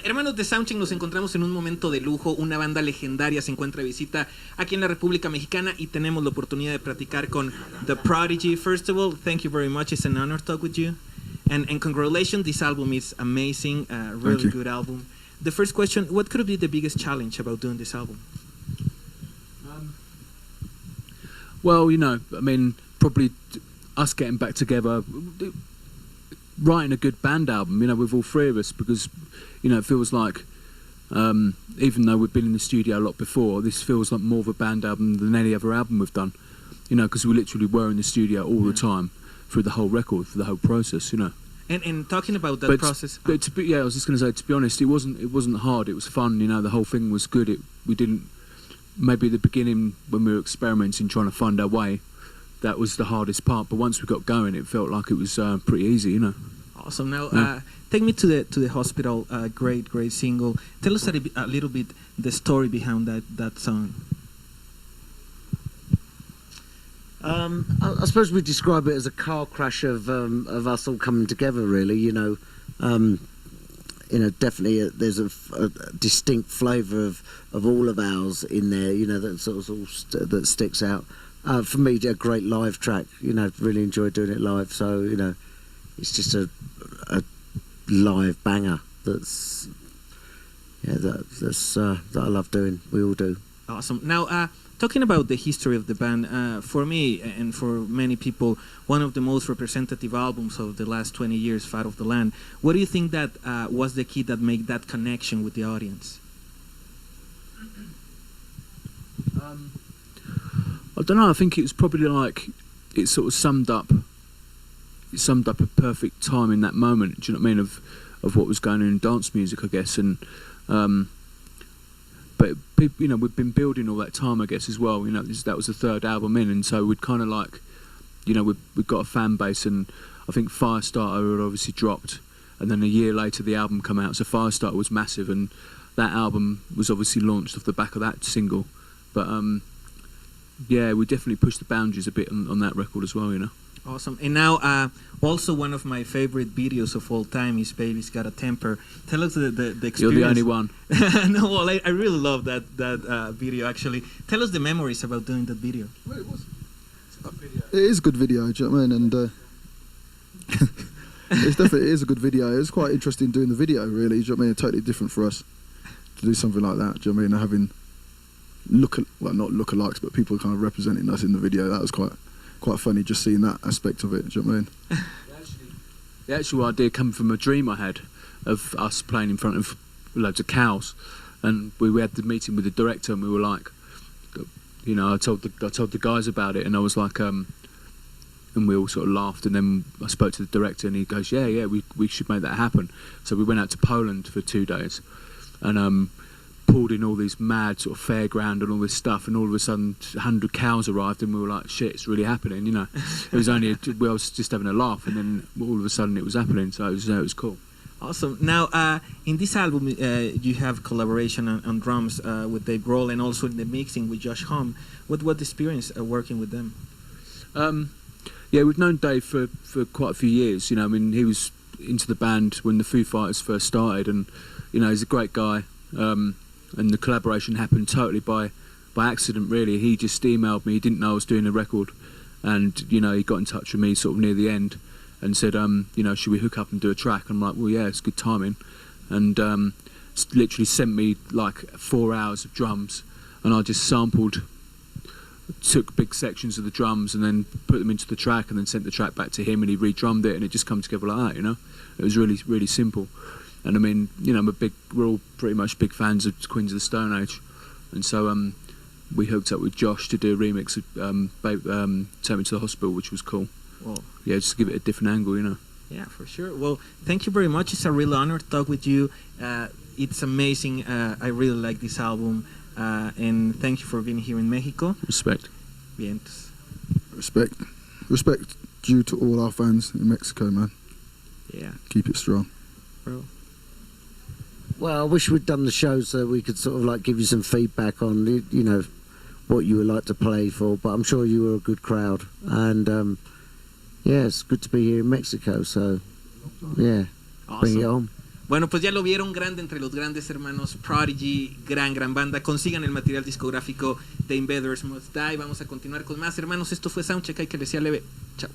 Hermanos de Soundcheck, nos encontramos en un momento de lujo. Una banda legendaria se encuentra de visita aquí en la República Mexicana y tenemos la oportunidad de platicar con The Prodigy. First of all, thank you very much. It's an honor to talk with you. And congratulations, this album is amazing. Really good album. The first question, what could be the biggest challenge about doing this album? Well, you know, I mean, probably us getting back together, writing a good band album, you know, with all three of us, because, you know, it feels like, even though we've been in the studio a lot before, this feels like more of a band album than any other album we've done, you know, because we literally were in the studio all the time through the whole record, through the whole process, you know. And talking about that process, but I was just going to say, to be honest, it wasn't hard. It was fun, you know. The whole thing was good. We didn't. Maybe at the beginning when we were experimenting, trying to find our way, that was the hardest part. But once we got going, it felt like it was pretty easy, you know. Awesome. Now, take me to the hospital. Great single. Tell us a little bit the story behind that song. I suppose we describe it as a car crash of us all coming together. Really, you know. Definitely there's a distinct flavour of all of ours in there, you know, that sort of that sticks out. For me, a great live track, you know, really enjoyed doing it live, so, you know, it's just a live banger that I love doing. We all do. Awesome. Now, talking about the history of the band, for me and for many people, one of the most representative albums of the last 20 years, Fat of the Land. What do you think that was the key that made that connection with the audience? I don't know. I think it was probably like it sort of summed up a perfect time in that moment. Do you know what I mean? Of what was going on in dance music, I guess, and. But you know, we've been building all that time, I guess, as well. You know, that was the third album in, and so we'd kind of like, you know, we've got a fan base, and I think Firestarter had obviously dropped, and then a year later the album came out, so Firestarter was massive, and that album was obviously launched off the back of that single. But yeah, we definitely pushed the boundaries a bit on that record as well, you know. Awesome. And now, also one of my favorite videos of all time is Baby's Got a Temper. Tell us the experience. You're the only one. No, well, I really love that video, actually. Tell us the memories about doing that video. Well, it is a good video, do you know what I mean? And it is a good video. It's quite interesting doing the video, really, do you know what I mean? Totally different for us to do something like that, do you know what I mean? Having not lookalikes, but people kind of representing us in the video. That was quite funny, just seeing that aspect of it, do you know what I mean? The actual idea came from a dream I had of us playing in front of loads of cows, and we had the meeting with the director, and we were like, you know, I told the guys about it, and I was like, and we all sort of laughed, and then I spoke to the director, and he goes, yeah, we should make that happen. So we went out to Poland for 2 days, and pulled in all these mad sort of fairground and all this stuff, and all of a sudden 100 cows arrived, and we were like, shit, it's really happening, you know. It was only we was just having a laugh, and then all of a sudden it was happening, so it was cool. Awesome. Now, in this album, you have collaboration on drums with Dave Grohl, and also in the mixing with Josh Homme. What experience working with them? Yeah, we've known Dave for quite a few years, you know. I mean, he was into the band when the Foo Fighters first started, and, you know, he's a great guy. And the collaboration happened totally by accident, really. He just emailed me. He didn't know I was doing a record, and, you know, he got in touch with me sort of near the end and said, you know, should we hook up and do a track? I'm like, well, yeah, it's good timing. And literally sent me like 4 hours of drums, and I just took big sections of the drums and then put them into the track, and then sent the track back to him, and he re-drummed it, and it just come together like that, you know. It was really, really simple. And I mean, you know, we're all pretty much big fans of Queens of the Stone Age, and so we hooked up with Josh to do a remix of Take Me to the Hospital, which was cool. Well, yeah, just to give it a different angle, you know. Yeah, for sure. Well, thank you very much. It's a real honor to talk with you. It's amazing. I really like this album, and thank you for being here in Mexico. Respect. Vientos. Respect due to all our fans in Mexico, man. Yeah. Keep it strong. Bro. Well, I wish we'd done the show so we could sort of like give you some feedback on, you know, what you would like to play for. But I'm sure you were a good crowd, and yeah, it's good to be here in Mexico. So, yeah, Awesome. Bring it on. Bueno, pues ya lo vieron, grande entre los grandes hermanos, Prodigy, gran banda. Consigan el material discográfico de Invaders Must Die. Vamos a continuar con más, hermanos. Esto fue Soundcheck, hay que les sea leve. Chao.